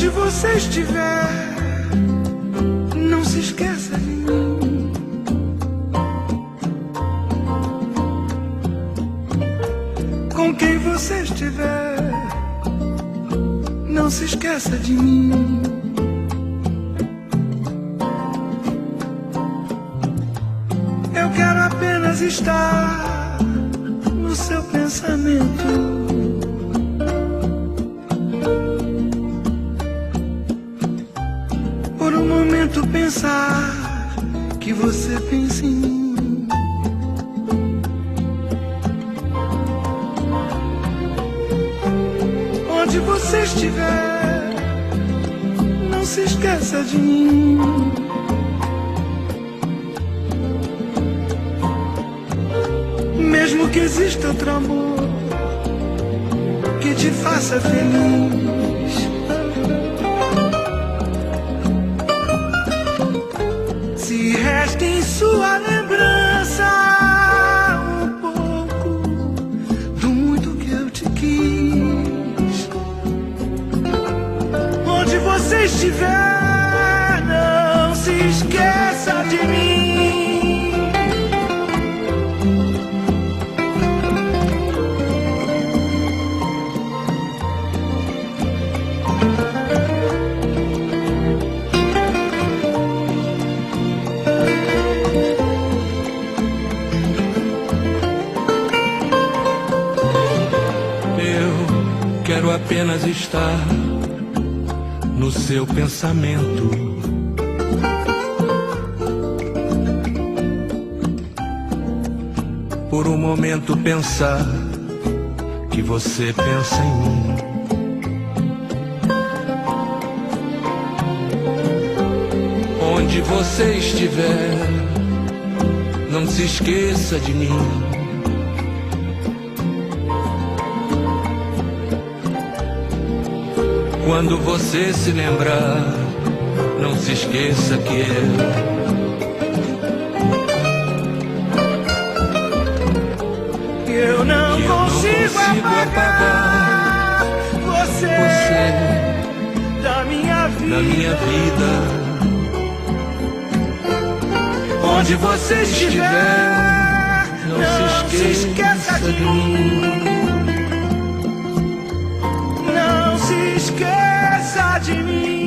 Onde você estiver, não se esqueça de mim. Com quem você estiver, não se esqueça de mim. Eu quero apenas estar no seu pensamento. Por um momento pensar que você pensa em mim. Onde você estiver, não se esqueça de mim. Mesmo que exista outro amor que te faça feliz, se resta em sua lembrança um pouco do muito que eu te quis. Onde você estiver, não se esqueça de mim. Quero apenas estar no seu pensamento. Por um momento pensar que você pensa em mim. Onde você estiver, não se esqueça de mim. Quando você se lembrar, não se esqueça que eu não consigo apagar você da minha vida. Onde você estiver, não se esqueça de mim. Não se esqueça de mim.